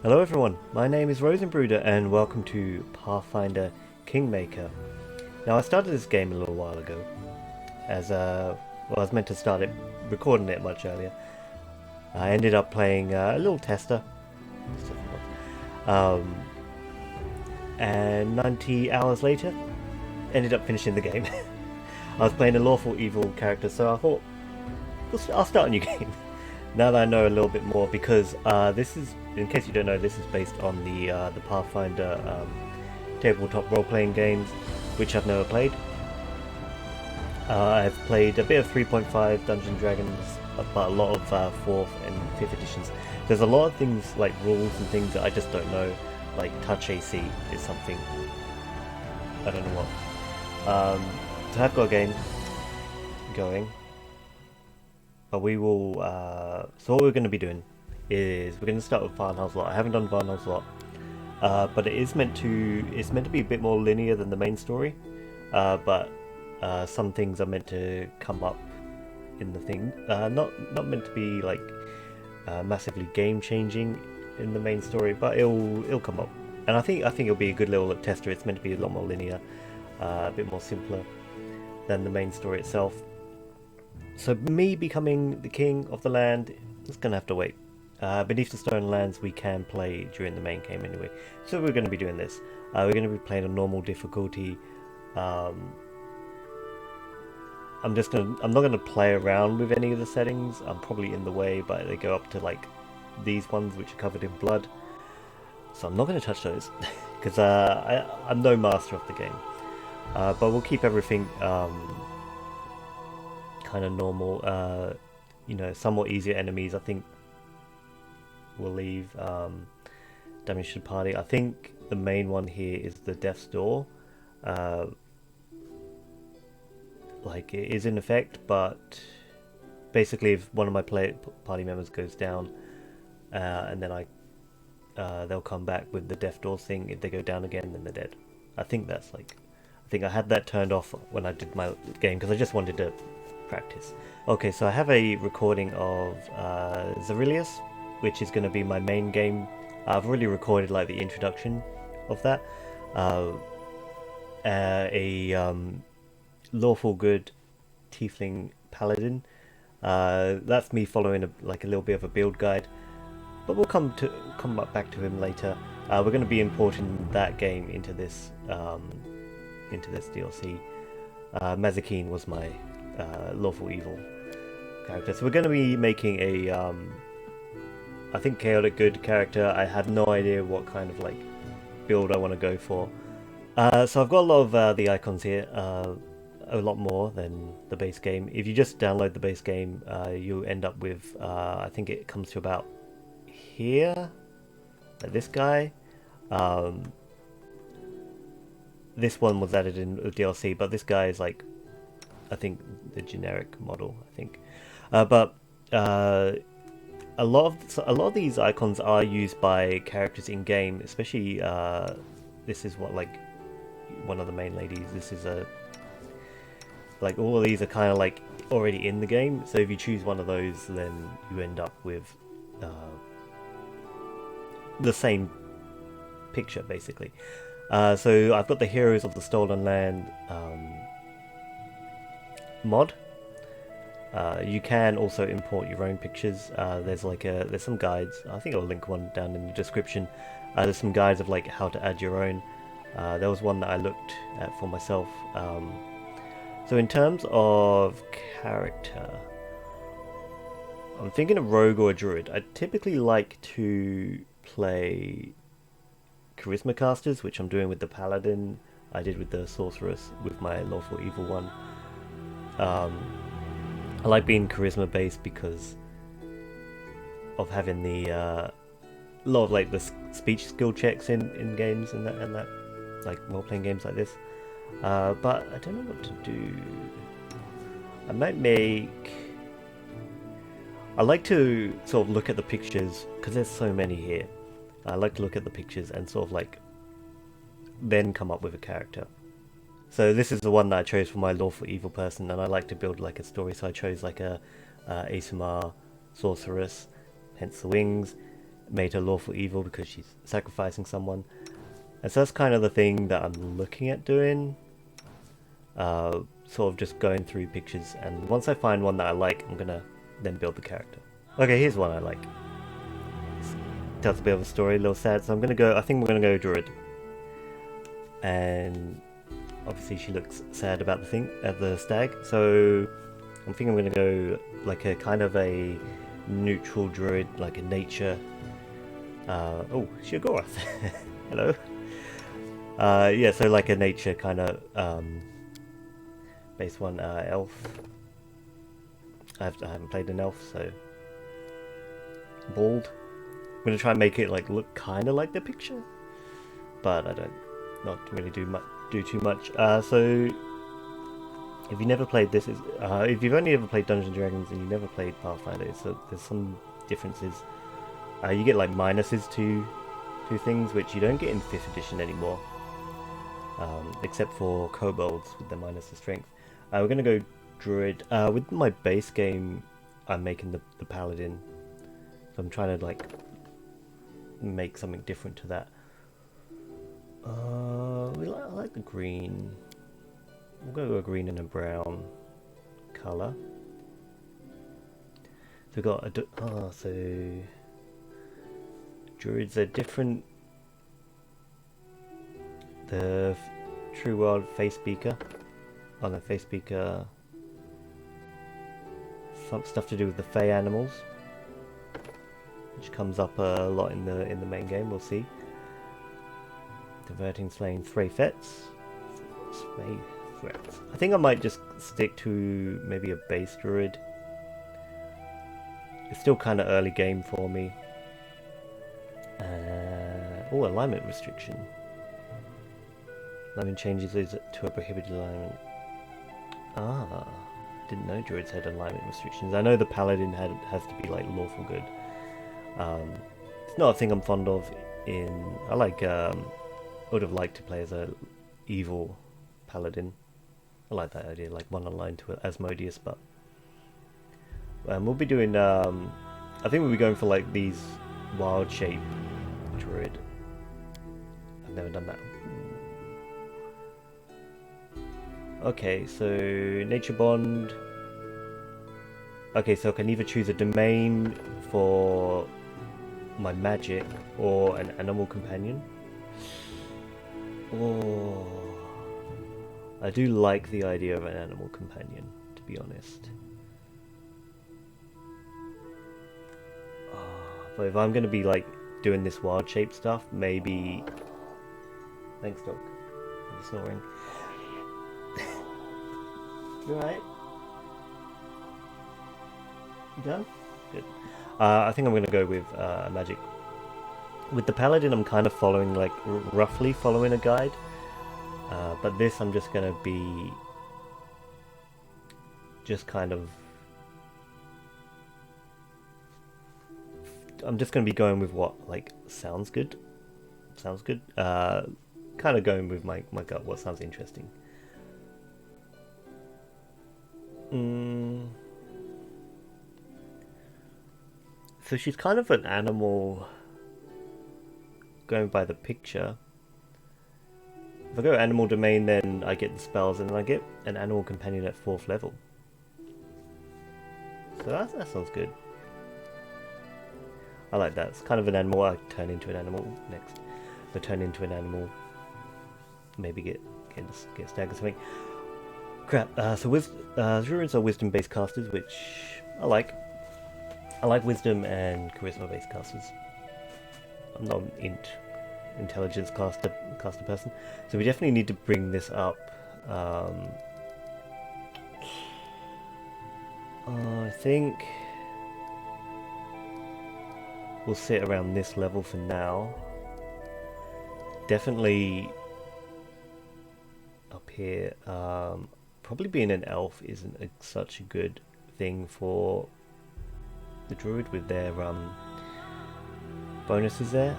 Hello everyone, my name is Rosenbruder and welcome to Pathfinder Kingmaker. Now I started this game a little while ago, as I was meant to start it, recording it much earlier. I ended up playing a little tester, um, and 90 hours later, ended up finishing the game. I was playing a lawful evil character, so I thought, I'll start a new game. Now that I know a little bit more, because this is, in case you don't know, this is based on the Pathfinder tabletop role-playing games, which I've never played. I've played a bit of 3.5 Dungeons & Dragons, but a lot of 4th and 5th editions. There's a lot of things like rules and things that I just don't know, like touch AC is something, I don't know what. So I've got a game going. But we will, so what we're going to be doing is we're going to start with Varnhold's Lot. I haven't done Varnhold's Lot, but it's meant to be a bit more linear than the main story, but some things are meant to come up in the thing, not meant to be like massively game changing in the main story, but it'll come up, and I think it'll be a good little tester. It's meant to be a lot more linear, a bit more simpler than the main story itself. So me becoming the king of the land is going to have to wait. Beneath the Stone Lands we can play during the main game anyway. So we're going to be doing this. We're going to be playing on normal difficulty. I'm not going to play around with any of the settings. I'm probably in the way, but they go up to like these ones which are covered in blood. So I'm not going to touch those because I'm no master of the game. But we'll keep everything kind of normal, somewhat easier enemies. I think we'll leave damage to the party. I think the main one here is the Death's Door. Like it is in effect, but basically if one of my party members goes down, and then they'll come back with the Death Door thing. If they go down again, then they're dead. I think I had that turned off when I did my game because I just wanted to practice. Okay, so I have a recording of Zarilius, which is going to be my main game. I've already recorded like the introduction of that. A lawful good tiefling paladin. That's me following a little bit of a build guide, but we'll come back to him later. We're going to be importing that game into this DLC. Mazikeen was my lawful evil character, so we're going to be making a I think chaotic good character. I have no idea what kind of like build I want to go for, so I've got a lot of the icons here, a lot more than the base game. If you just download the base game, you end up with I think it comes to about here, like this guy. This one was added in the DLC, but this guy is like, I think, the generic model. I think, but a lot of these icons are used by characters in game. Especially, this is what, like, one of the main ladies. This is like all of these are kind of like already in the game. So if you choose one of those, then you end up with the same picture basically. So I've got the Heroes of the Stolen Land mod. You can also import your own pictures. There's some guides. I think I'll link one down in the description. There's some guides of like how to add your own. There was one that I looked at for myself. So in terms of character, I'm thinking a rogue or a druid. I typically like to play charisma casters, which I'm doing with the paladin. I did with the sorceress with my lawful evil one. I like being charisma based because of having the lot of like the speech skill checks in games and that like role playing games like this. But I don't know what to do. I might make. I like to sort of look at the pictures because there's so many here. I like to look at the pictures and sort of like then come up with a character. So this is the one that I chose for my lawful evil person, and I like to build like a story. So I chose like a Asumar sorceress, hence the wings, made her lawful evil because she's sacrificing someone. And so that's kind of the thing that I'm looking at doing. Sort of just going through pictures, and once I find one that I like, I'm gonna then build the character. Okay, here's one I like. Tells a bit of a story, a little sad, so I'm gonna go, I think we're gonna go Druid. And obviously she looks sad about the thing, at the stag, so I'm thinking I'm gonna go like a kind of a neutral Druid, like a nature. Oh, Sheogorath. Hello. Yeah, so like a nature kind of base one elf. I haven't played an elf, so bald. I'm gonna try and make it like look kind of like the picture, but I don't not really do too much. So if you never played this, if you've only ever played Dungeons and Dragons and you never played Pathfinder, so there's some differences. You get like minuses to things which you don't get in 5th edition anymore, except for kobolds with their minus to strength. We're gonna go Druid. With my base game, I'm making the Paladin, so I'm trying to like make something different to that. I like the green. We'll go a green and a brown color. So we've got a so Druids are different. The True World Face Speaker. On the Face Speaker, some stuff to do with the Fey animals, which comes up a lot in the main game. We'll see. Diverting, slaying Three Threats. I think I might just stick to maybe a base Druid. It's still kind of early game for me. Oh, alignment restriction. Alignment changes is to a prohibited alignment. Ah, didn't know Druids had alignment restrictions. I know the Paladin has to be like lawful good. It's not a thing I'm fond of. I like would have liked to play as a evil Paladin. I like that idea, like one aligned to Asmodeus, but we'll be doing. I think we'll be going for like these wild shape Druid. I've never done that. Okay, so Nature Bond. Okay, so I can either choose a domain for my magic or an animal companion. Oh, I do like the idea of an animal companion, to be honest. But if I'm going to be like doing this wild shape stuff, maybe. Thanks, dog. I'm snoring. You alright? You done? Good. I think I'm going to go with magic. With the Paladin, I'm kind of following, like, roughly following a guide. But this, I'm just going to be just kind of... I'm just going to be going with what, like, sounds good. Sounds good. Kind of going with my gut, what sounds interesting. So she's kind of an animal, going by the picture. If I go animal domain, then I get the spells, and then I get an animal companion at 4th level. So that sounds good. I like that. It's kind of an animal. I turn into an animal next. If I turn into an animal, maybe get stag or something. Crap. So Druids are wisdom-based casters, which I like. I like wisdom and charisma-based casters. I'm not an intelligence caster person, so we definitely need to bring this up. I think we'll sit around this level for now. Definitely up here. Probably being an elf isn't such a good thing for the Druid with their bonuses there.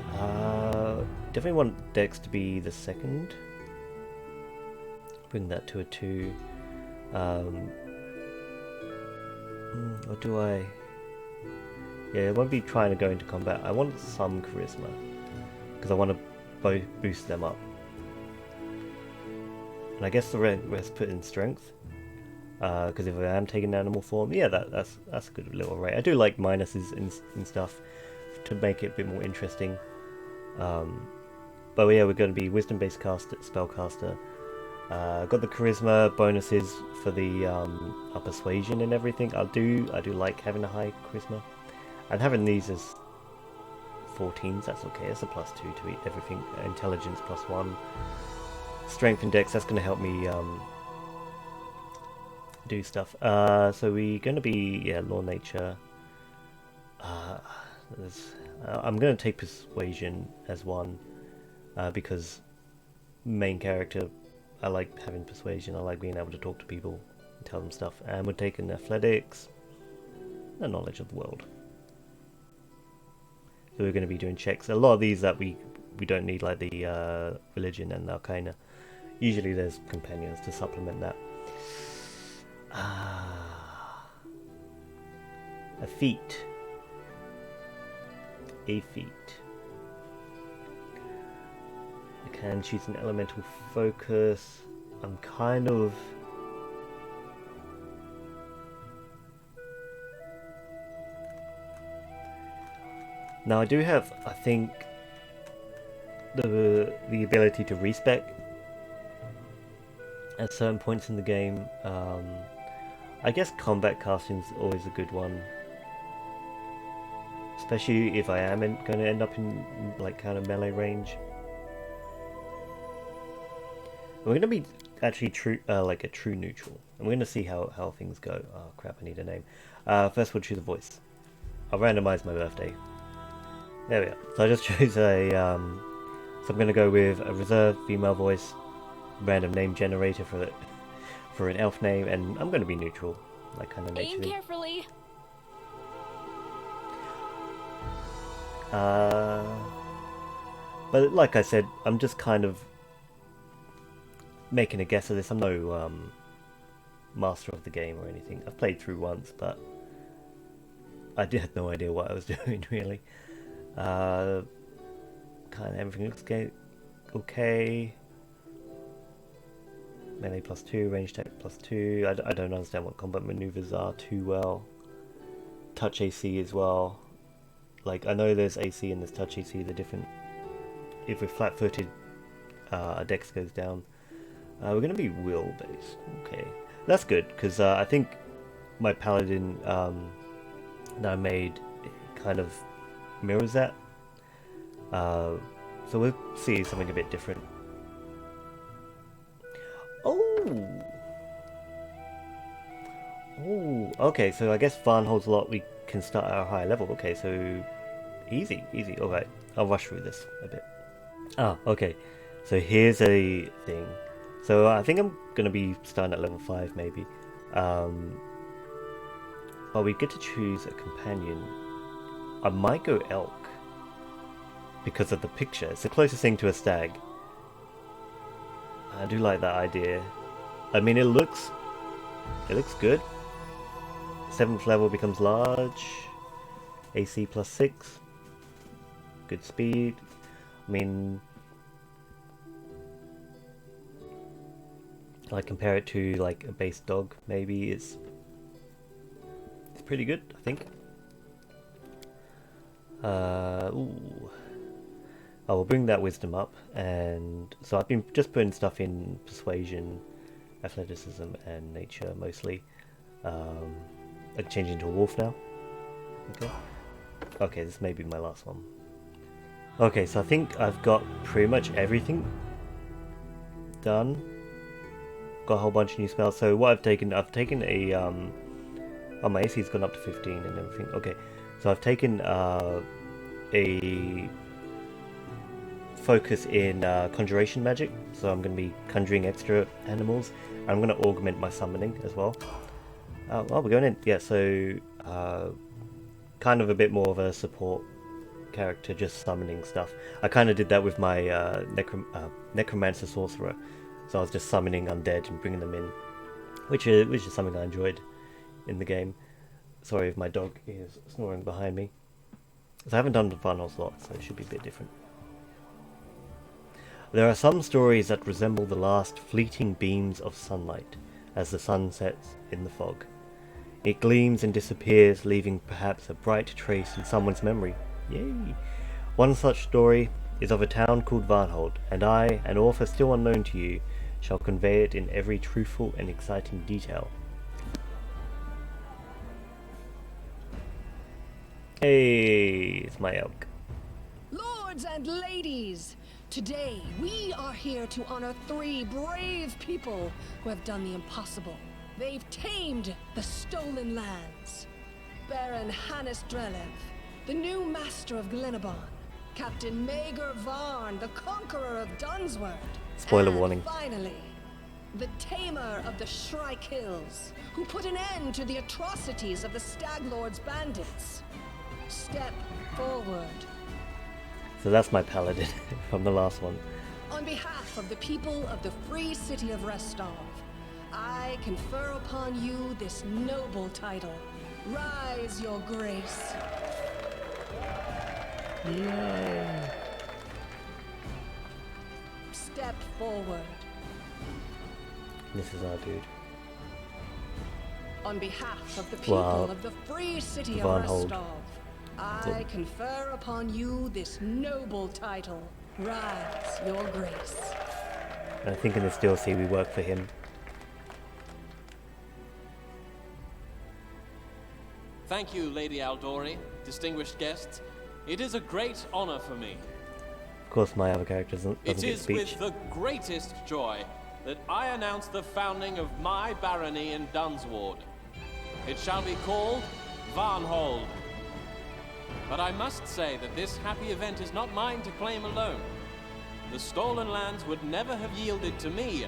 Definitely want Dex to be the 2nd. Bring that to a 2. Or do I? Yeah, I won't be trying to go into combat. I want some charisma because I want to both boost them up. And I guess the rest put in strength. Because if I am taking animal form, yeah, that's a good little rate. I do like minuses and stuff to make it a bit more interesting. But yeah, we're going to be wisdom-based spellcaster. Got the charisma bonuses for the persuasion and everything. I do like having a high charisma, and having these as 14s. That's okay. That's a +2 to everything. Intelligence +1, strength and dex. That's going to help me do stuff. So we're going to be law nature. I'm going to take persuasion as one because main character. I like having persuasion. I like being able to talk to people and tell them stuff. And we're taking athletics and knowledge of the world. So we're going to be doing checks. A lot of these that we don't need, like the religion and arcana. Usually there's companions to supplement that. A feat. A feat. I can choose an elemental focus. I'm kind of... Now I do have, I think, the ability to respec at certain points in the game. I guess combat casting is always a good one, especially if I am going to end up in like kind of melee range. We're going to be actually true, like a true neutral, and we're going to see how things go. Oh crap! I need a name. First, we'll choose a voice. I'll randomize my birthday. There we are. So I just chose a. So I'm going to go with a reserved female voice, random name generator for an elf name, and I'm going to be neutral, like kind of nature. Aim carefully. But like I said, I'm just kind of making a guess of this. I'm no master of the game or anything. I've played through once, but I had no idea what I was doing really. Kind of everything looks okay. Melee +2, range attack +2. I don't understand what combat maneuvers are too well. Touch AC as well. Like I know there's AC and there's touch AC. They're different. If we're flat-footed, our dex goes down. We're going to be will based. Okay, that's good because I think my paladin that I made kind of mirrors that. So we'll see something a bit different. Oh, okay. So I guess Varnhold's a lot. We can start at a higher level. Okay, so easy. All right, I'll rush through this a bit. Okay. So here's a thing. So I think I'm gonna be starting at level 5 maybe. But we get to choose a companion. I might go elk because of the picture. It's the closest thing to a stag. I do like that idea. I mean, it looks good. 7th level becomes large. AC +6. Good speed. I mean, I compare it to like a base dog. Maybe it's pretty good, I think. Ooh. I will bring that wisdom up, and so I've been just putting stuff in persuasion, athleticism, and nature mostly. I can change into a wolf now. Okay, this may be my last one. Okay, so I think I've got pretty much everything done. Got a whole bunch of new spells. So what I've taken a oh, my AC's gone up to 15 and everything. Okay, so I've taken a focus in conjuration magic, so I'm going to be conjuring extra animals. I'm going to augment my summoning as well. We're going in. Yeah, so kind of a bit more of a support character, just summoning stuff. I kind of did that with my necromancer sorcerer, so I was just summoning undead and bringing them in, which is something I enjoyed in the game. Sorry if my dog is snoring behind me. So I haven't done the Varnhold lot, so it should be a bit different. There are some stories that resemble the last fleeting beams of sunlight as the sun sets in the fog. It gleams and disappears, leaving perhaps a bright trace in someone's memory. Yay! One such story is of a town called Varnhold, and I, an author still unknown to you, shall convey it in every truthful and exciting detail. Hey, it's my elk. Lords and ladies, today we are here to honor 3 brave people who have done the impossible. They've tamed the stolen lands. Baron Hannes Drelev, the new master of Glenabon, Captain Maegar Varn, the conqueror of Dunsword. Spoiler and warning. Finally, the tamer of the Shrike Hills, who put an end to the atrocities of the Stag Lord's bandits. Step forward. So that's my paladin from the last one. On behalf of the people of the free city of Restov, I confer upon you this noble title. Rise, your grace. Yay! Step forward. This is our dude. On behalf of the people of the free city of Varnhold. Restov, I confer upon you this noble title. Rise, your grace. And I think in this DLC we work for him. Thank you, Lady Aldori, distinguished guests. It is a great honor for me. Of course my other character doesn't It get is speech. with the greatest joy that I announce the founding of my barony in Dunsward. It shall be called Varnhold. But I must say that this happy event is not mine to claim alone. The stolen lands would never have yielded to me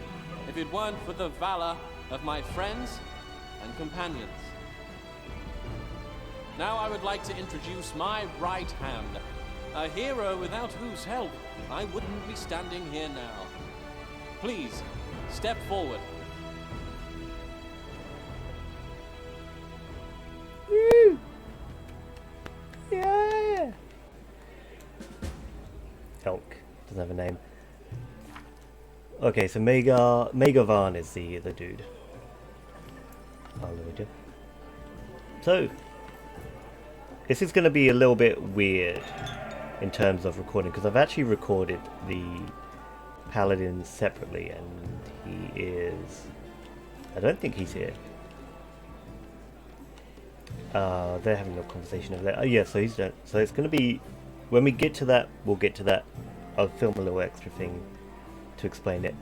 if it weren't for the valor of my friends and companions. Now I would like to introduce my right hand, a hero without whose help I wouldn't be standing here now. Please, step forward. Woo! Yeah! Elk doesn't have a name. Okay, so Maegar Varn is the dude. I'll load you. So this is going to be a little bit weird in terms of recording because I've actually recorded the paladin separately, and he is. I don't think he's here. They're having a conversation over there. Oh yeah, so he's done. So it's going to be when we get to that. We'll get to that. I'll film a little extra thing to explain it.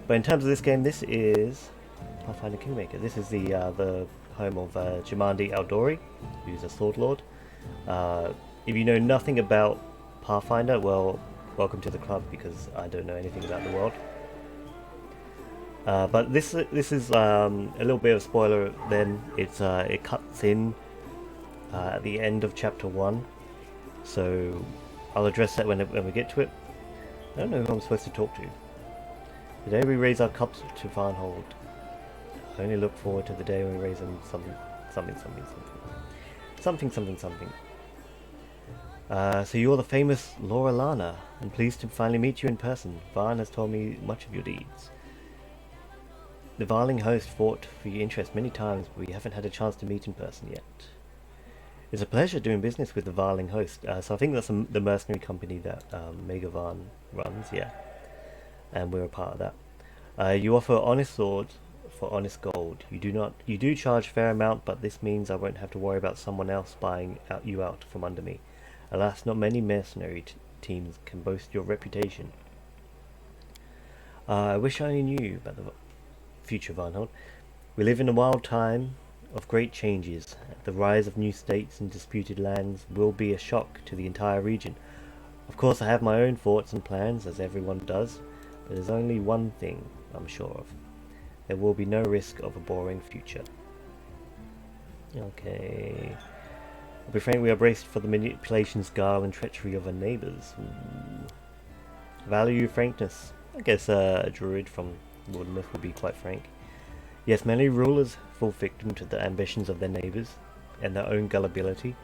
But in terms of this game, this is Pathfinder Kingmaker. This is the home of Jamandi Aldori, who's a sword lord. If you know nothing about Pathfinder, well, welcome to the club because I don't know anything about the world. But this is a little bit of spoiler. Then it cuts in at the end of chapter 1, so I'll address that when we get to it. I don't know who I'm supposed to talk to. Today we raise our cups to Varnhold. I only look forward to the day when we raise them something. So you're the famous Laura Lana. I'm pleased to finally meet you in person. Varn has told me much of your deeds. The Varling host fought for your interest many times, but we haven't had a chance to meet in person yet. It's a pleasure doing business with the Varling host. So I think that's the mercenary company that Maegar Varn runs, yeah. And we're a part of that. You offer honest swords for honest gold. You do charge a fair amount, but this means I won't have to worry about someone else buying you out from under me. Alas, not many mercenary teams can boast your reputation. I wish I knew about the future Varnhold. We live in a wild time of great changes. The rise of new states and disputed lands will be a shock to the entire region. Of course, I have my own thoughts and plans, as everyone does, but there's only one thing I'm sure of. There will be no risk of a boring future. Okay. I'll be frank, we are braced for the manipulations, guile, and treachery of our neighbours. Value frankness. I guess a druid from Lord Myth would be quite frank. Yes, many rulers fall victim to the ambitions of their neighbours. and their own gullibility,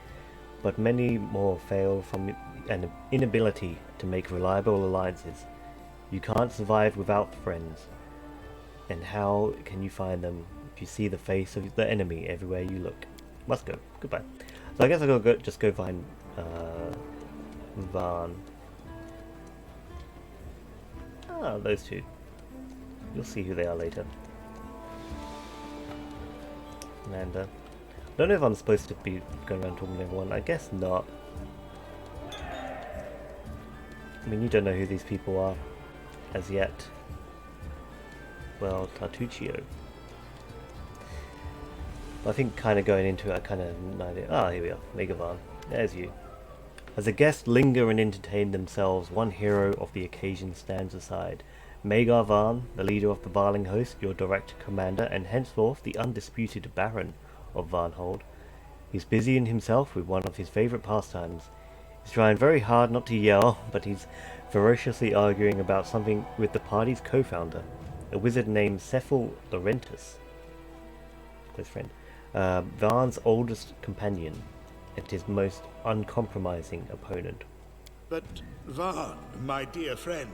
but many more fail from an inability to make reliable alliances. You can't survive without friends, and how can you find them if you see the face of the enemy everywhere you look? Must go. Goodbye. So I guess I gotta just go find Varn. Ah, those two. You'll see who they are later. Amanda. I don't know if I'm supposed to be going around talking to everyone. I guess not. I mean, you don't know who these people are as yet. Well, Tartuccio. I think kind of going into it, I kind of had an idea. Ah, here we are. Maegar Varn. There's you. As the guests linger and entertain themselves, one hero of the occasion stands aside. Maegar Varn, the leader of the Varling host, your direct commander, and henceforth the undisputed Baron of Varnhold. He's busying himself with one of his favourite pastimes. He's trying very hard not to yell, but he's ferociously arguing about something with the party's co-founder, a wizard named Cephal Laurentus, close friend, Varn's oldest companion, and his most uncompromising opponent. But Varn, my dear friend,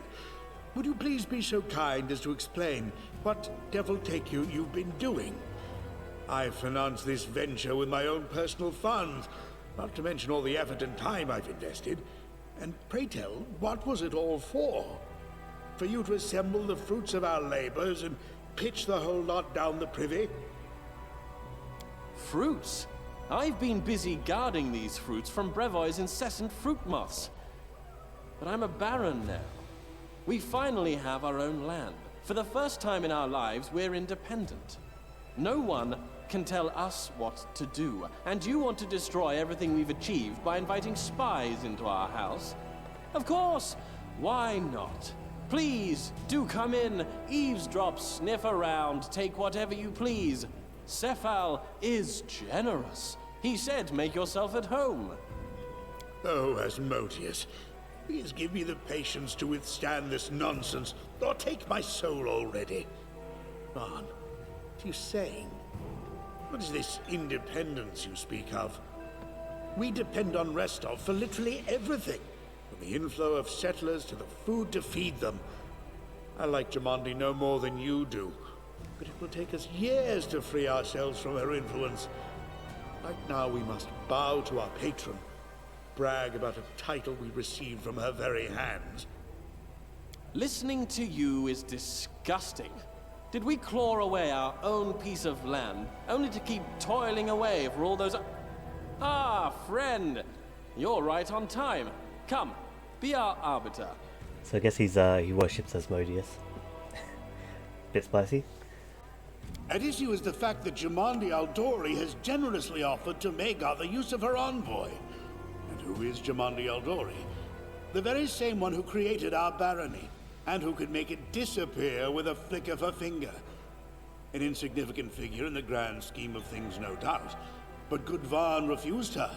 would you please be so kind as to explain what devil take you've been doing? I've financed this venture with my own personal funds, not to mention all the effort and time I've invested. And pray tell, what was it all for? For you to assemble the fruits of our labors and pitch the whole lot down the privy? Fruits? I've been busy guarding these fruits from Brevoy's incessant fruit moths. But I'm a baron now. We finally have our own land. For the first time in our lives, we're independent. No one can tell us what to do, and you want to destroy everything we've achieved by inviting spies into our house? Of course! Why not? Please, do come in, eavesdrop, sniff around, take whatever you please. Cephal is generous. He said make yourself at home. Oh, Asmodeus, please give me the patience to withstand this nonsense, or take my soul already. Varn, what are you saying? What is this independence you speak of? We depend on Restov for literally everything, from the inflow of settlers to the food to feed them. I like Jamandi no more than you do, but it will take us years to free ourselves from her influence. Right now we must bow to our patron, brag about a title we received from her very hands. Listening to you is disgusting. Did we claw away our own piece of land, only to keep toiling away for all those... Ah, friend! You're right on time. Come, be our arbiter. So I guess he worships Asmodeus. Bit spicy. At issue is the fact that Jamandi Aldori has generously offered to Maegar the use of her envoy. And who is Jamandi Aldori? The very same one who created our barony, and who could make it disappear with a flick of her finger. An insignificant figure in the grand scheme of things, no doubt. But good Varn refused her.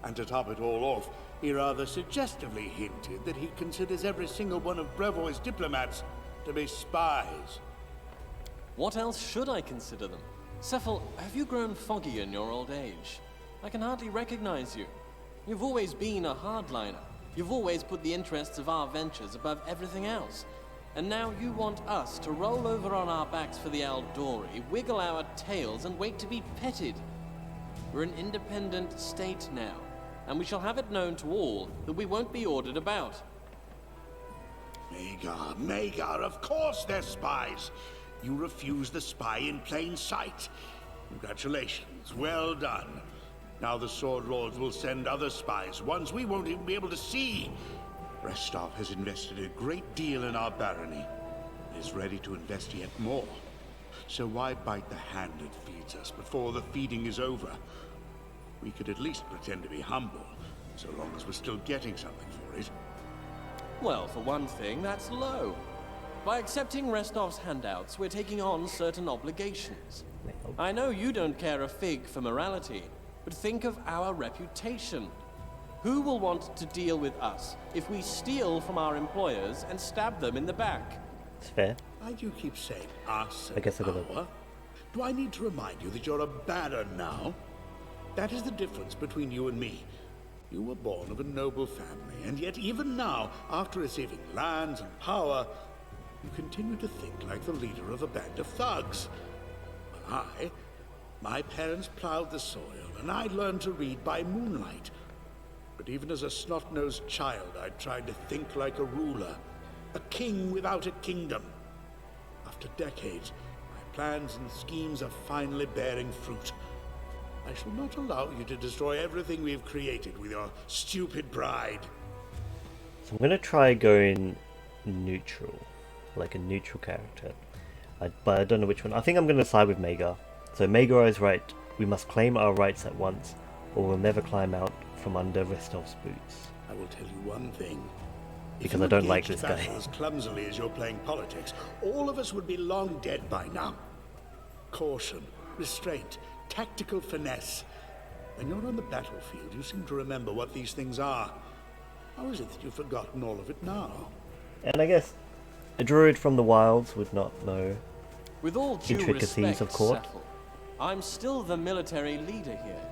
And to top it all off, he rather suggestively hinted that he considers every single one of Brevoy's diplomats to be spies. What else should I consider them? Cephal, have you grown foggy in your old age? I can hardly recognize you. You've always been a hardliner. You've always put the interests of our ventures above everything else. And now you want us to roll over on our backs for the Aldori, wiggle our tails, and wait to be petted. We're an independent state now, and we shall have it known to all that we won't be ordered about. Maegar, of course they're spies. You refused the spy in plain sight. Congratulations, well done. Now the Sword Lords will send other spies, ones we won't even be able to see. Restov has invested a great deal in our barony, and is ready to invest yet more. So why bite the hand that feeds us before the feeding is over? We could at least pretend to be humble, so long as we're still getting something for it. Well, for one thing, that's low. By accepting Restov's handouts, we're taking on certain obligations. I know you don't care a fig for morality, but think of our reputation. Who will want to deal with us if we steal from our employers and stab them in the back? It's fair. Why do you keep saying us? I guess I got our? Do I need to remind you that you're a baron now? That is the difference between you and me. You were born of a noble family, and yet even now, after receiving lands and power, you continue to think like the leader of a band of thugs. While my parents plowed the soil, and I learned to read by moonlight. But even as a snot-nosed child, I tried to think like a ruler, a king without a kingdom. After decades, my plans and schemes are finally bearing fruit. I shall not allow you to destroy everything we've created with your stupid pride. So I'm going to try going neutral, like a neutral character. But I don't know which one. I think I'm going to side with Maegar. So Maegar is right. We must claim our rights at once, or we'll never climb out from under Restov's boots. I will tell you one thing. Because I don't like this guy. If you as clumsily as you're playing politics, all of us would be long dead by now. Caution, restraint, tactical finesse. When you're on the battlefield, you seem to remember what these things are. How is it that you've forgotten all of it now? And I guess a druid from the wilds would not know With all due intricacies respect, of court. Settle, I'm still the military leader here.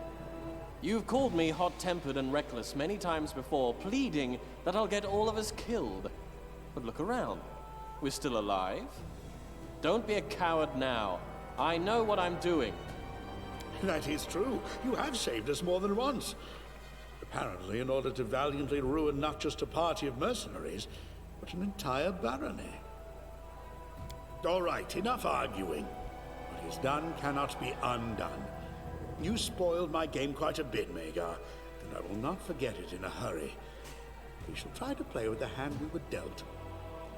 You've called me hot-tempered and reckless many times before, pleading that I'll get all of us killed. But look around. We're still alive. Don't be a coward now. I know what I'm doing. That is true. You have saved us more than once. Apparently in order to valiantly ruin not just a party of mercenaries, but an entire barony. All right, enough arguing. What is done cannot be undone. You spoiled my game quite a bit, Maegar, and I will not forget it in a hurry. We shall try to play with the hand we were dealt.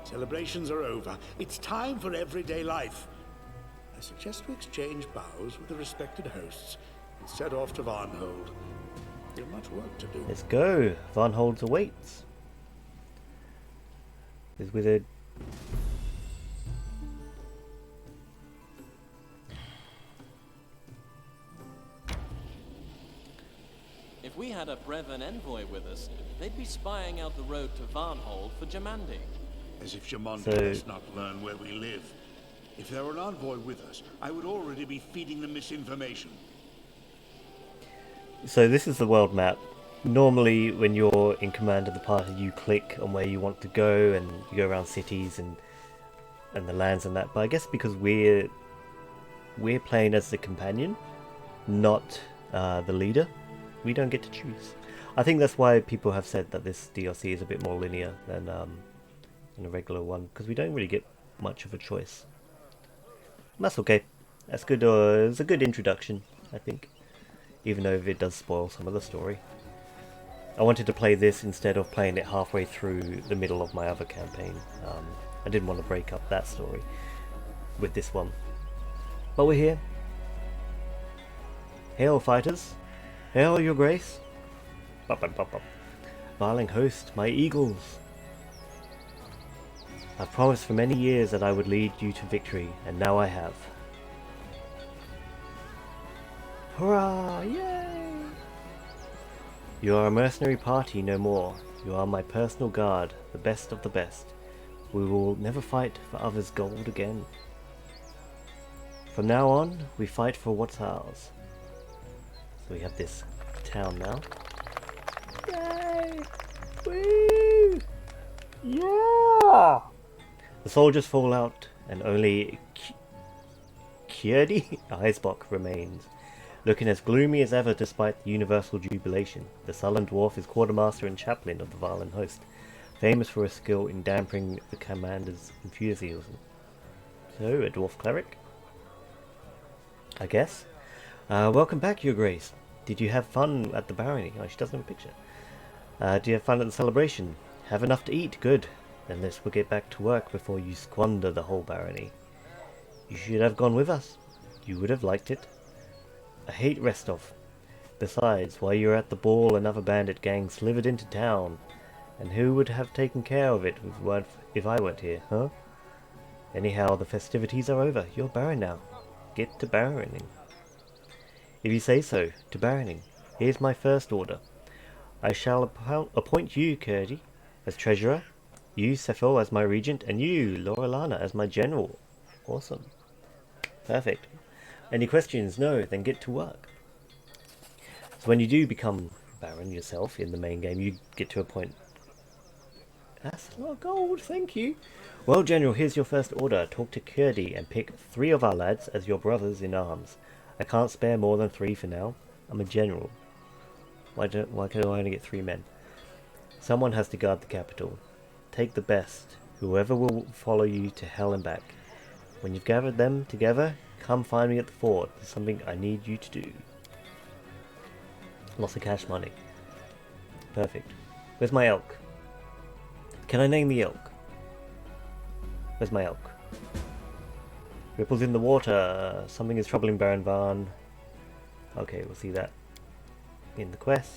Celebrations are over. It's time for everyday life. I suggest we exchange bows with the respected hosts and set off to Varnhold. We have much work to do. Let's go. Varnhold awaits. This wizard. If we had a Brevin envoy with us, they'd be spying out the road to Varnhold for Jamandi. As if Jamandi does not learn where we live. If there were an envoy with us, I would already be feeding them misinformation. So this is the world map. Normally when you're in command of the party, you click on where you want to go and you go around cities and the lands and that. But I guess because we're playing as the companion, not the leader, we don't get to choose. I think that's why people have said that this DLC is a bit more linear than a regular one, because we don't really get much of a choice. That's okay. That's good. It's a good introduction, I think, even though it does spoil some of the story. I wanted to play this instead of playing it halfway through the middle of my other campaign. I didn't want to break up that story with this one. But we're here. Hail, fighters! Hail, your grace! Bop, bop, bop, bop. Varling host, my eagles! I've promised for many years that I would lead you to victory, and now I have. Hurrah! Yay! You are a mercenary party no more. You are my personal guard, the best of the best. We will never fight for others' gold again. From now on, we fight for what's ours. So we have this town now. Yay! Woo! Yeah! The soldiers fall out, and only Kjerdi Icebok remains, looking as gloomy as ever despite the universal jubilation. The sullen dwarf is quartermaster and chaplain of the Varlen host, famous for his skill in dampening the commander's enthusiasm. So, a dwarf cleric? I guess. Welcome back, your grace. Did you have fun at the barony? Oh, she doesn't have a picture. Do you have fun at the celebration? Have enough to eat? Good. Then let's get back to work before you squander the whole barony. You should have gone with us. You would have liked it. I hate Restov. Besides, while you were at the ball, another bandit gang slithered into town. And who would have taken care of it if I weren't here, huh? Anyhow, the festivities are over. You're baron now. Get to baroning. If you say so, to baroning. Here's my first order. I shall appoint you, Kjerdi, as treasurer, you, Sephil, as my regent, and you, Laurelana, as my general. Awesome. Perfect. Any questions? No? Then get to work. So when you do become Baron yourself in the main game, you get to a point. That's a lot of gold, thank you. Well, General, here's your first order. Talk to Kurdi and pick 3 of our lads as your brothers in arms. I can't spare more than 3 for now. I'm a general. Why can I only get 3 men? Someone has to guard the capital. Take the best. Whoever will follow you to hell and back. When you've gathered them together, come find me at the fort. There's something I need you to do. Lots of cash money. Perfect. Where's my elk? Can I name the elk? Where's my elk? Ripples in the water. Something is troubling Baron Varn. Okay, we'll see that in the quest.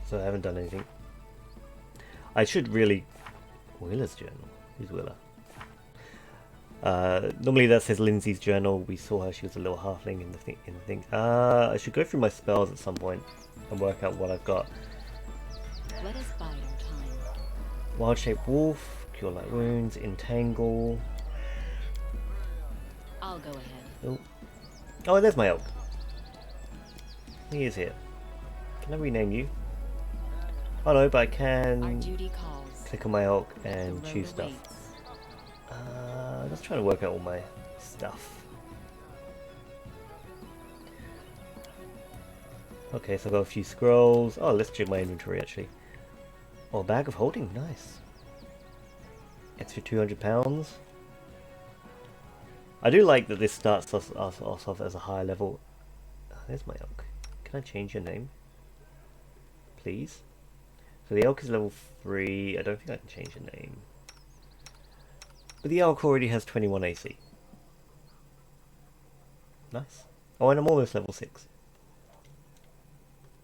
So I haven't done anything. I should really... Willa's journal. Who's Willa? Normally that says Lindsay's journal. We saw her. She was a little halfling in the thing. I should go through my spells at some point and work out what I've got. Let us bide our time. Wild-shaped wolf, cure light wounds, entangle. I'll go ahead. Oh, there's my elk. He is here. Can I rename you? Oh no, but I Our can duty calls. click on my elk and The road choose stuff. awaits. Just trying to work out all my stuff. Okay, so I've got a few scrolls. Oh, let's check my inventory actually. Oh, a bag of holding, nice. Extra £200. I do like that this starts us off as a higher level. There's my elk. Can I change your name? Please? So the elk is level 3. I don't think I can change your name. But the elk already has 21 AC. Nice. Oh, and I'm almost level 6.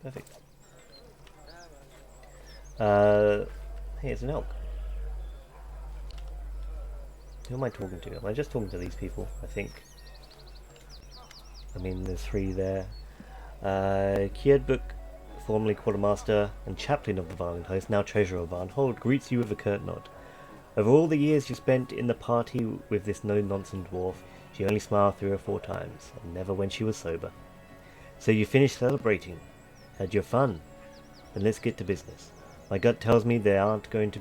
Perfect. Here's an elk. Who am I talking to? Am I just talking to these people? I think. I mean, there's 3 there. Kierbuk, formerly quartermaster and chaplain of the Varnhold host, now treasurer of Varnhold, greets you with a curt nod. Over all the years you spent in the party with this no-nonsense dwarf, she only smiled 3 or 4 times, and never when she was sober. So you finished celebrating. Had your fun. Then let's get to business. My gut tells me they aren't going to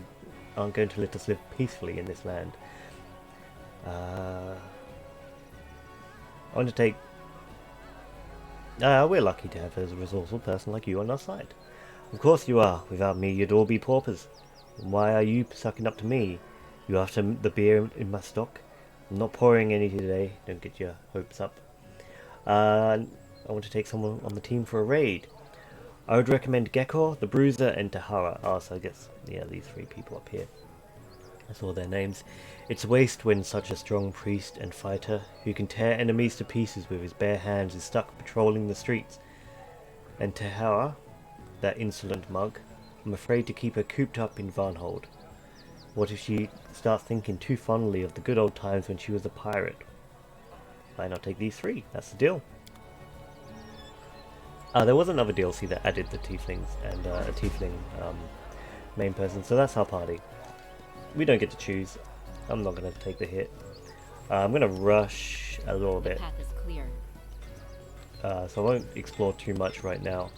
let us live peacefully in this land. I want to take... we're lucky to have a resourceful person like you on our side. Of course you are. Without me, you'd all be paupers. And why are you sucking up to me? You after the beer in my stock? I'm not pouring any today. Don't get your hopes up. I want to take someone on the team for a raid. I would recommend Gekor, the Bruiser, and Tahara. So I guess, yeah, these 3 people up here. I saw their names. It's waste when such a strong priest and fighter, who can tear enemies to pieces with his bare hands, is stuck patrolling the streets. And Tahara, that insolent mug, I'm afraid to keep her cooped up in Varnhold. What if she starts thinking too fondly of the good old times when she was a pirate? Why not take these 3? That's the deal. There was another DLC that added the tieflings and a tiefling main person, so that's our party. We don't get to choose. I'm not going to take the hit. I'm going to rush a little The bit, path is clear. so I won't explore too much right now.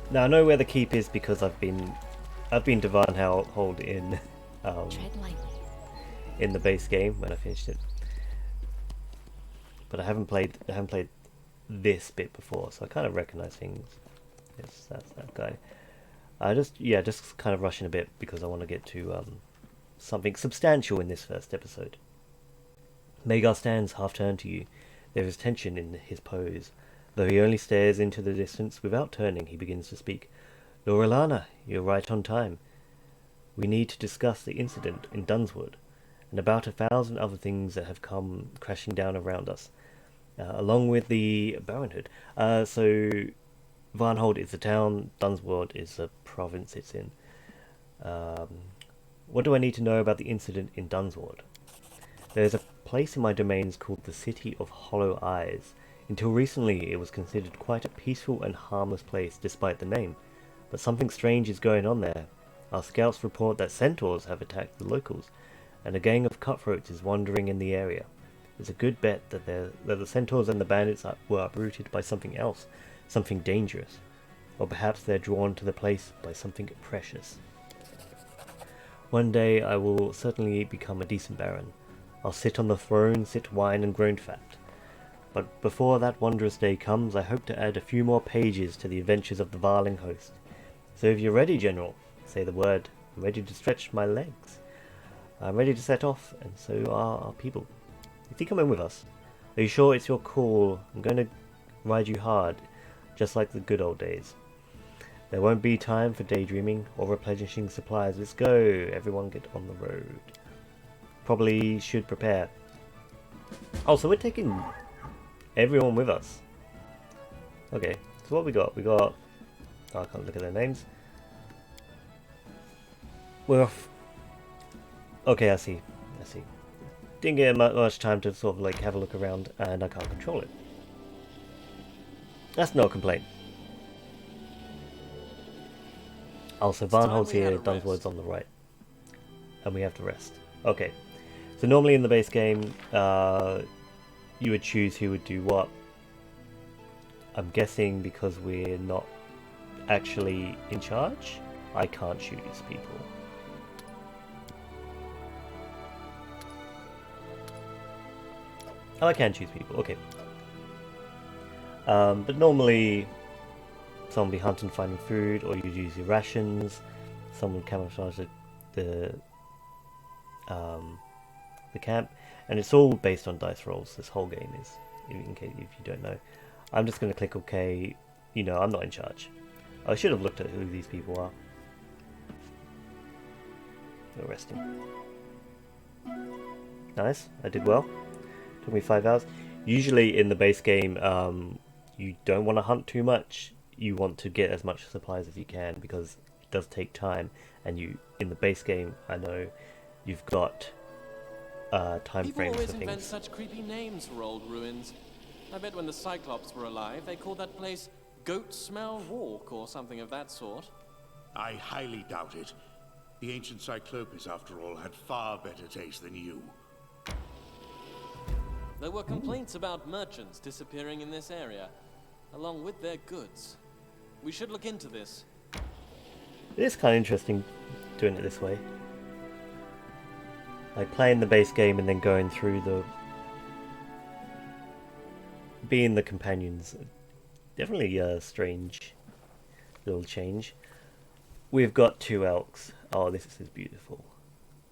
Now I know where the keep is because I've been to Varnhold in Tread lightly. in the base game when I finished it. But I haven't played this bit before, so I kind of recognize things. Yes, that's that guy. Just kind of rushing a bit because I want to get to something substantial in this first episode. Maegar stands half turned to you. There is tension in his pose. Though he only stares into the distance, without turning, he begins to speak. Lorelana, you're right on time. We need to discuss the incident in Dunswood, and about 1,000 other things that have come crashing down around us, along with the Baronhood. So, Varnhold is a town, Dunswood is a province it's in. What do I need to know about the incident in Dunswood? There's a place in my domains called the City of Hollow Eyes. Until recently, it was considered quite a peaceful and harmless place, despite the name. But something strange is going on there. Our scouts report that centaurs have attacked the locals, and a gang of cutthroats is wandering in the area. It's a good bet that the centaurs and the bandits were uprooted by something else, something dangerous. Or perhaps they're drawn to the place by something precious. One day I will certainly become a decent baron. I'll sit on the throne, sit wine and grown fat. But before that wondrous day comes, I hope to add a few more pages to the adventures of the Varling host. So if you're ready, General, say the word. I'm ready to stretch my legs. I'm ready to set off, and so are our people. You think come in with us? Are you sure it's your call? I'm going to ride you hard, just like the good old days. There won't be time for daydreaming or replenishing supplies. Let's go. Everyone get on the road. Probably should prepare. Oh, so we're taking everyone with us. Okay, so what we got? We got... Oh, I can't look at their names. We're off. Okay, I see. Didn't get much time to sort of like have a look around, and I can't control it. That's no complaint. Also, Varnhold's here, Dunswood's on the right. And we have to rest. Okay. So normally in the base game, you would choose who would do what. I'm guessing because we're not actually in charge, I can't choose people. Oh, I can choose people, okay. But normally, someone would be hunting, finding food, or you'd use your rations. Someone would camouflage the camp, and it's all based on dice rolls. This whole game is, in case if you don't know. I'm just going to click OK. You know, I'm not in charge. I should have looked at who these people are. Arrest him. Nice, I did well. Took me 5 hours. Usually in the base game, you don't want to hunt too much. You want to get as much supplies as you can because it does take time. And you, in the base game, I know you've got time frames for People always things. invent such creepy names for old ruins. I bet when the Cyclops were alive, they called that place Goat Smell Walk or something of that sort. I highly doubt it. The ancient Cyclopes, after all, had far better taste than you. There were complaints about merchants disappearing in this area, along with their goods. We should look into this. It is kind of interesting doing it this way. Like playing the base game and then going through the... being the companions. Definitely a strange little change. We've got 2 elks. Oh, this is beautiful.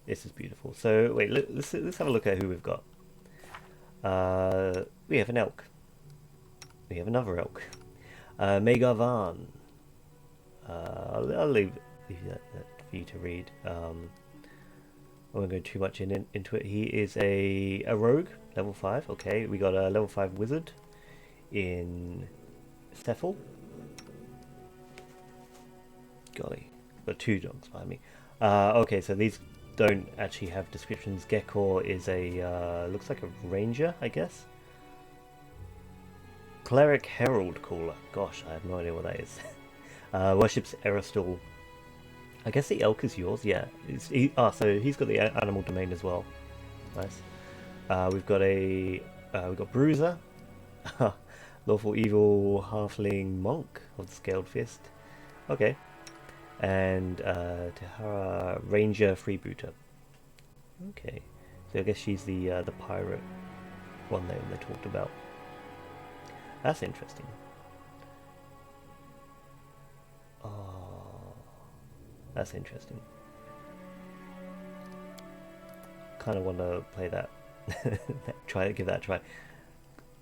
This is beautiful. So, wait, let's have a look at who we've got. We have an elk. We have another elk. Maegar Varn. I'll leave that for you to read. I won't go too much into it. He is a rogue, level 5. Okay, we got a level 5 wizard in Steffel. Golly, got 2 dogs behind me. Okay, so these don't actually have descriptions. Gekor is a looks like a ranger, I guess. Cleric Herald Caller. Gosh, I have no idea what that is. Worships Eristal. I guess the elk is yours. Yeah. So he's got the animal domain as well. Nice. We've got Bruiser, lawful evil halfling monk of the Scaled Fist. Okay. And Tahara Ranger Freebooter. Okay, so I guess she's the pirate one that they talked about. That's interesting. Oh, that's interesting. Kind of want to play that. Give that a try.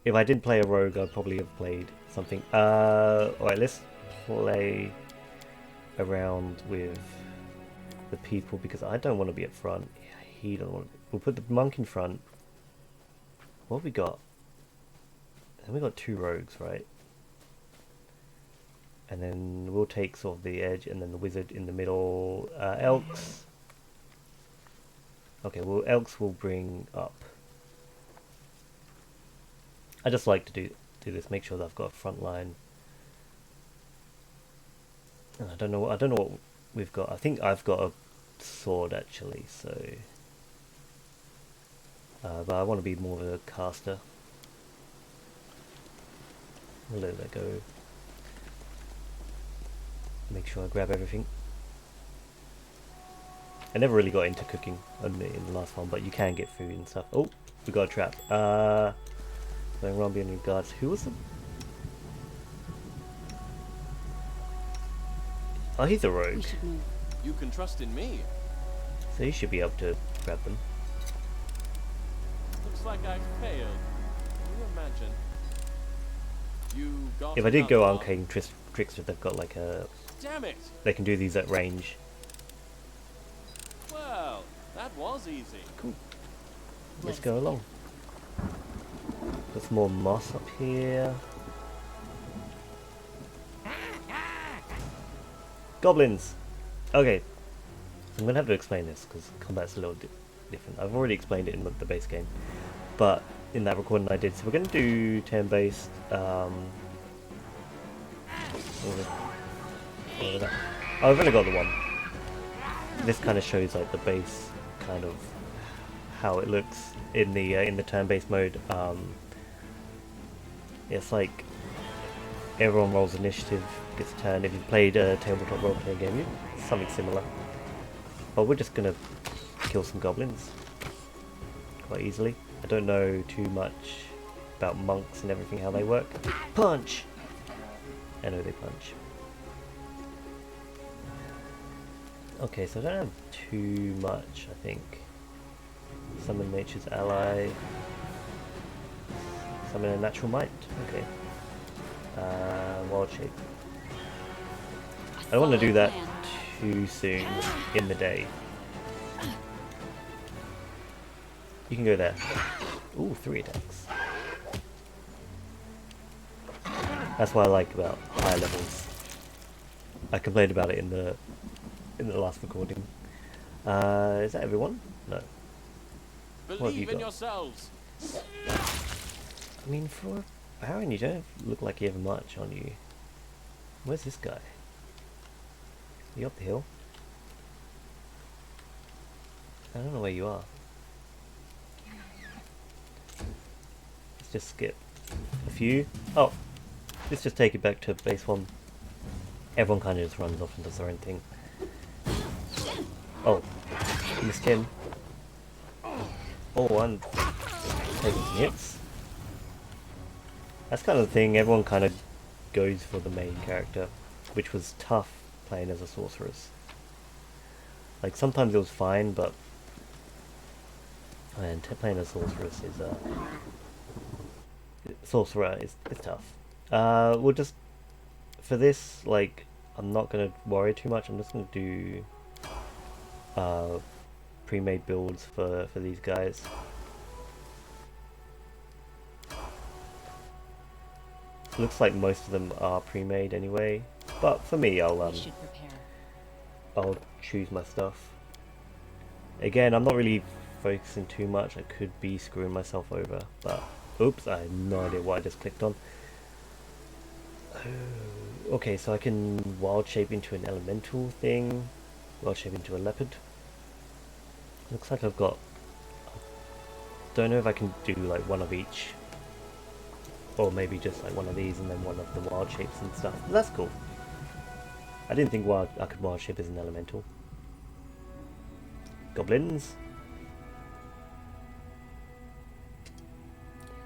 If I didn't play a rogue, I'd probably have played something. Alright, let's play around with the people because I don't want to be at front. He don't want to. We'll put the monk in front. What have we got? And we got 2 rogues, right? And then we'll take sort of the edge, and then the wizard in the middle. Elks. Okay, well, elks will bring up. I just like to do this. Make sure that I've got a front line. And I don't know what we've got. I think I've got a sword actually. So but I want to be more of a caster. I'll let that go. Make sure I grab everything. I never really got into cooking in the last one, but you can get food and stuff. Oh, we got a trap. Going around being guards. Who was it? Oh, he's a rogue. We should move. You can trust in me. So you should be able to grab them. Looks like I failed. Can you imagine? You got If I did go another one. arcane trickster, they've got like a... Damn it! They can do these at range. Well, that was easy. Cool. Let's go along. Got some more moss up here. Goblins! Okay. I'm gonna have to explain this because combat's a little different. I've already explained it in the base game. But in that recording I did. So we're gonna do turn-based. Oh, I've only got the one. This kind of shows like the base kind of how it looks in the turn-based mode. It's like everyone rolls initiative, gets a turn. If you've played a tabletop role-playing game, it's something similar. But we're just gonna kill some goblins quite easily. I don't know too much about monks and everything, how they work. Punch! I know they punch. Okay, so I don't have too much, I think. Summon Nature's Ally. Summon a Natural Might. Okay. Wild Shape. I don't want to do that too soon in the day. You can go there. Ooh, 3 attacks. That's what I like about higher levels. I complained about it in the last recording. Is that everyone? No. What have you Believe in got? yourselves. I mean, for a Baron, you don't look like you have much on you. Where's this guy? You up the hill? I don't know where you are. Let's just skip a few. Oh, let's just take it back to base 1. Everyone kind of just runs off and does their own thing. Oh, missed him. Oh, I'm taking some hits. That's kind of the thing, everyone kind of goes for the main character, which was tough playing as a sorceress. Like, sometimes it was fine, but man, playing as a sorceress is it's tough. We'll just, for this, like, I'm not gonna worry too much. I'm just gonna do pre-made builds for these guys. Looks like most of them are pre-made anyway, but for me, We should prepare. I'll choose my stuff. Again, I'm not really focusing too much. I could be screwing myself over, but oops, I have no idea what I just clicked on. Okay, so I can wild shape into an elemental thing, wild shape into a leopard. Looks like I've got, don't know if I can do like one of each, or maybe just like one of these and then one of the wild shapes and stuff. But that's cool. I didn't think I could wild shape as an elemental. Goblins.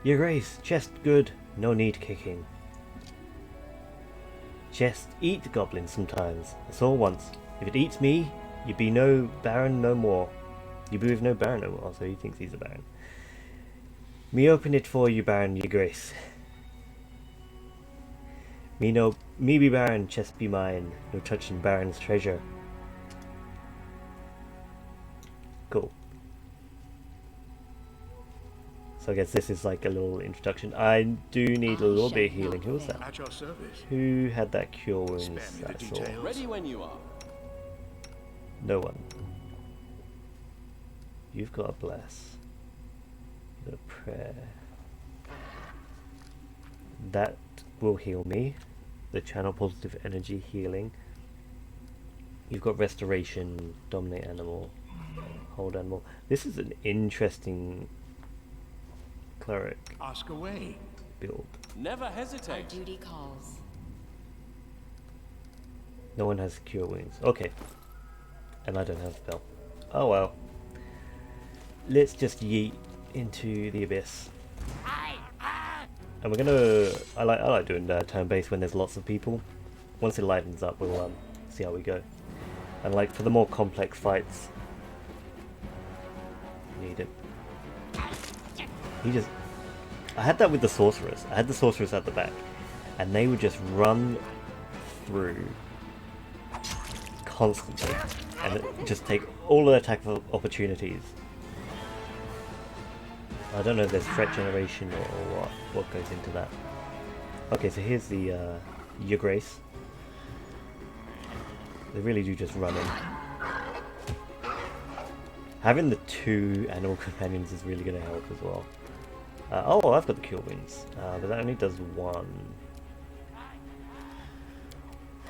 Your Grace, chest good, no need kicking. Chest eat goblins sometimes. I saw once. If it eats me, you be no baron no more. You be with no baron no more. So he thinks he's a baron. Me open it for you, Baron, your Grace. Me be baron, chest be mine. No touching baron's treasure. Cool. So I guess this is like a little introduction. I do need a little bit of healing. Who was that? At your service. Who had that cure wounds Spare me that the I saw? details. Ready when you are. No one. You've got a bless. You've got a prayer. That will heal me. The channel positive energy healing. You've got restoration, dominate animal, hold animal. This is an interesting cleric Ask away. build. Never Our hesitate. duty calls. No one has cure wounds. Okay. And I don't have spell. Oh well. Let's just yeet into the abyss. And we're gonna... I like doing turn-based when there's lots of people. Once it lightens up, we'll see how we go. And like for the more complex fights, need it. He just... I had that with the sorceress. I had the sorceress at the back, and they would just run through constantly, and just take all the attack opportunities. I don't know if there's threat generation or what goes into that. Okay, so here's the Your Grace. They really do just run in. Having the 2 animal companions is really going to help as well. Oh, I've got the cure wounds, but that only does 1.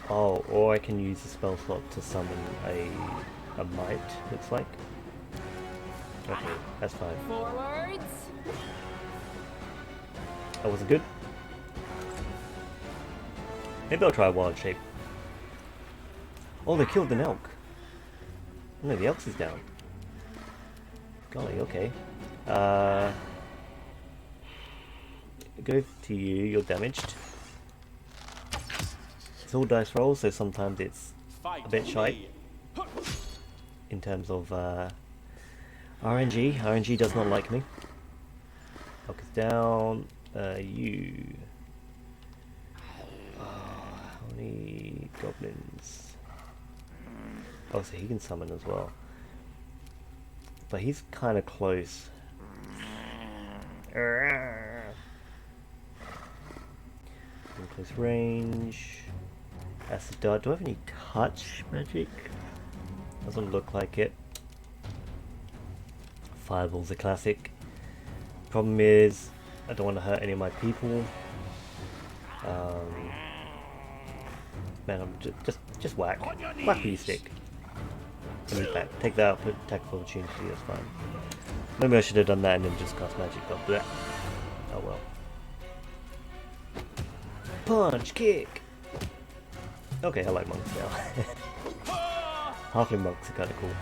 Oh, or I can use the spell slot to summon a might, looks like. Okay, that's fine. Forwards. That wasn't good. Maybe I'll try a wild shape. Oh, they killed an elk. No, the elk is down. Golly, okay. Go to you, you're damaged. It's all dice rolls, so sometimes it's a bit shy in terms of RNG. RNG does not like me. Elk is down. You. How many goblins? Oh, so he can summon as well. But he's kind of close. In close range. Acid dart. Do I have any touch magic? Doesn't look like it. Fireball's a classic. Problem is, I don't want to hurt any of my people. Man, I'm just whack. Whack with your stick. Give me back. Take that out, put attack of opportunity, that's fine. Maybe I should have done that and then just cast magic, but bleh. Oh well. Punch, kick! Okay, I like monks now. Halfling monks are kind of cool.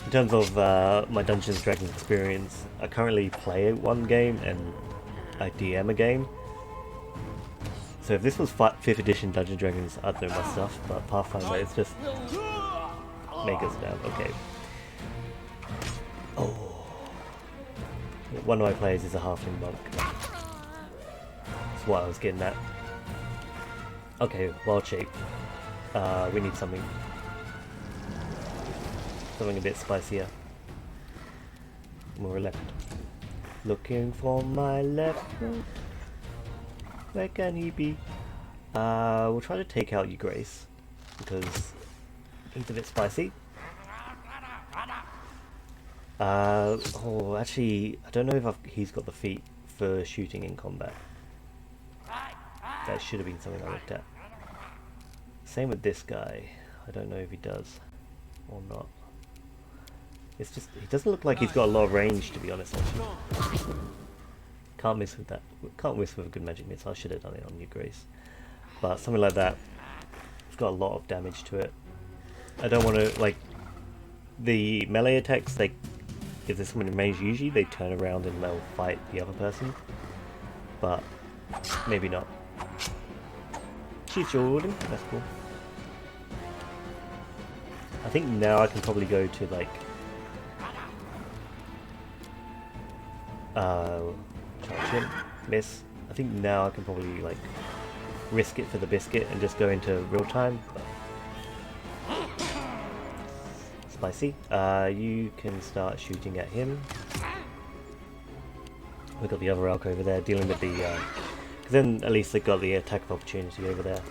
In terms of my Dungeons & Dragons experience, I currently play one game and I DM a game. So if this was 5th edition Dungeons & Dragons, I'd know my stuff, but Pathfinder, it's just Maegar's down. Okay. Oh. One of my players is a halfling monk. That's what I was getting at. Okay, wild shape. We need something a bit spicier. More left. Looking for my left foot. Where can he be? We'll try to take out you, Grace, because he's a bit spicy. Oh, actually, I don't know if he's got the feat for shooting in combat. That should have been something I looked at. Same with this guy. I don't know if he does or not. It's just, he doesn't look like he's got a lot of range, to be honest, actually. Can't miss with that. Can't miss with a good magic miss. I should have done it on you, Grace. But something like that, it's got a lot of damage to it. I don't want to, like, the melee attacks, they, if there's someone in range, usually they turn around and they'll fight the other person. But maybe not. She's shielding, that's cool. I think now I can probably go to, like, charge him, miss. I think now I can probably, like, risk it for the biscuit and just go into real time. Spicy. You can start shooting at him. We've got the other elk over there dealing with the, because then at least they've got the attack of opportunity over there.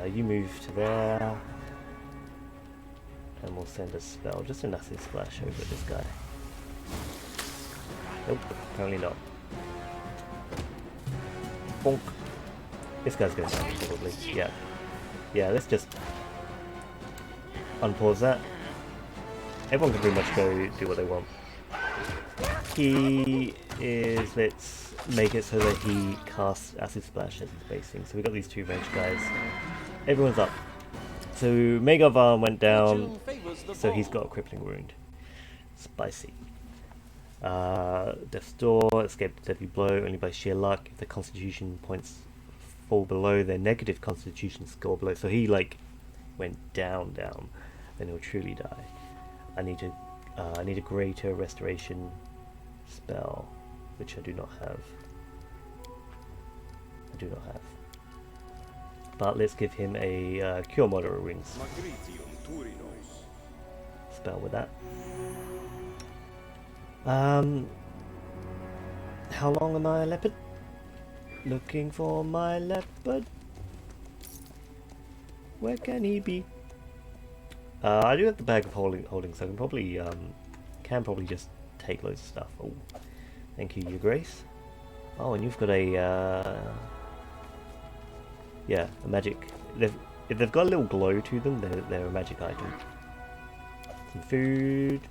You move to there. And we'll send a spell, just an acid splash over this guy. Nope, apparently not. Bonk. This guy's going down probably. Yeah. Yeah, let's just unpause that. Everyone can pretty much go do what they want. he is, let's make it so that he casts Acid Splash as his base thing. So we got these two range guys. Everyone's up. So Maegar Varn went down, so he's got a crippling wound. Spicy. Death's Door, escaped a deadly blow only by sheer luck. If the constitution points fall below their negative constitution score below. So he like went down, then he'll truly die. I need a greater restoration spell, which I do not have. But let's give him a cure moderate wounds spell with that. How long am I a leopard? Looking for my leopard. Where can he be? I do have the bag of holding, so I can probably just take loads of stuff. Oh, thank you, Your Grace. Oh, and you've got a yeah, a magic. If they've got a little glow to them, they're a magic item. Some food.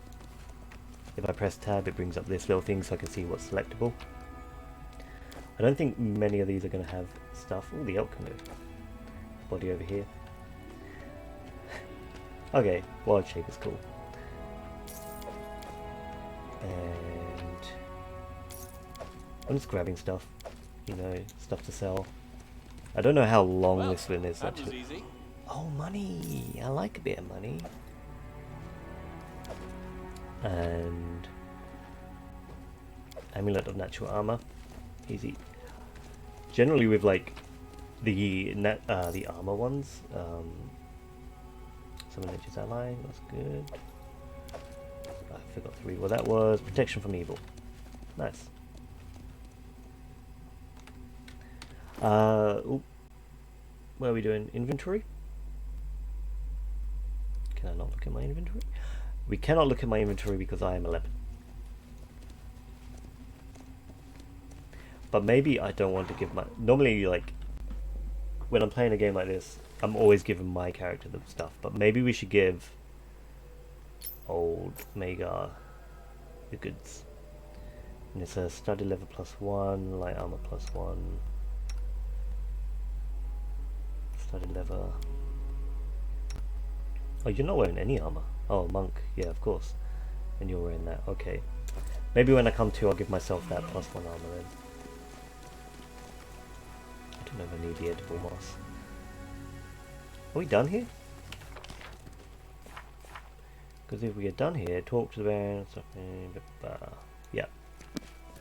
If I press tab, it brings up this little thing so I can see what's selectable. I don't think many of these are going to have stuff. Oh, the elk can move. Body over here. Okay, wild shape is cool. And I'm just grabbing stuff, you know, stuff to sell. I don't know how long this one is actually. Easy. Oh, money! I like a bit of money. And Amulet of Natural Armor, easy. Generally with like the armor ones, Summon Nature's Ally, that's good. I forgot to read what that was. Protection from Evil, nice. Oop. What are we doing? Inventory? Can I not look at my inventory? We cannot look at my inventory because I am a leopard. But maybe I don't want to give my... Normally, like, when I'm playing a game like this, I'm always giving my character the stuff. But maybe we should give old Maegar the goods. And it's a study level +1, light armor +1. Study level. Oh, you're not wearing any armor. Oh, monk. Yeah, of course. And you're wearing that. Okay. Maybe when I come to, I'll give myself that +1 armor then. I don't know if I need the edible moss. Are we done here? Because if we are done here, talk to the bear, yeah.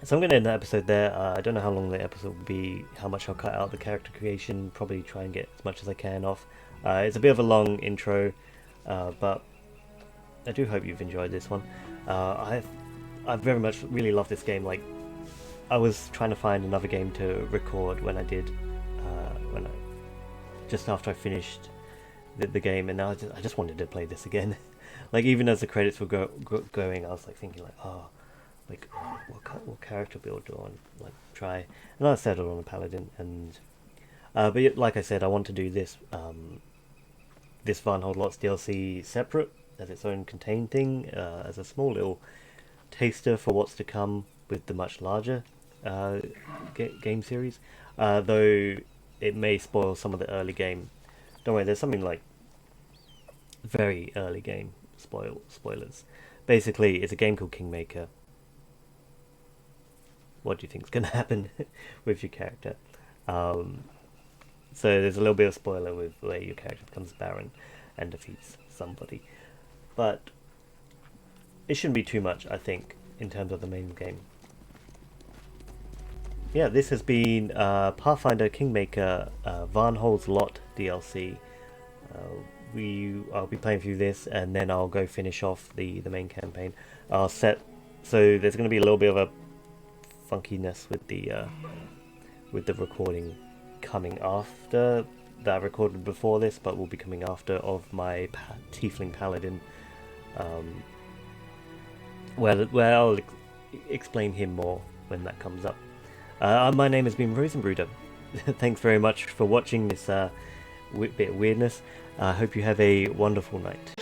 So I'm going to end the episode there. I don't know how long the episode will be, how much I'll cut out the character creation, probably try and get as much as I can off. It's a bit of a long intro, but I do hope you've enjoyed this one. I very much really love this game. Like, I was trying to find another game to record when I did, just after I finished the game, and now I just wanted to play this again. Like, even as the credits were going, I was like thinking like, oh, like what character build do I want, like try? And I settled on a paladin, and but like I said, I want to do this this Varnhold Lots DLC separate as its own contained thing, as a small little taster for what's to come with the much larger game series. Though it may spoil some of the early game. Don't worry, there's something like very early game spoilers. Basically, it's a game called Kingmaker. What do you think is going to happen with your character? So there's a little bit of spoiler with where your character becomes Baron and defeats somebody. But it shouldn't be too much, I think, in terms of the main game. Yeah, this has been Pathfinder Kingmaker Varnhold's Lot DLC. I'll be playing through this, and then I'll go finish off the main campaign. So there's going to be a little bit of a funkiness with the recording coming after that I recorded before this, but will be coming after of my Tiefling Paladin, where I'll explain him more when that comes up. My name has been Rosenbruder. Thanks very much for watching this bit of weirdness. I hope you have a wonderful night.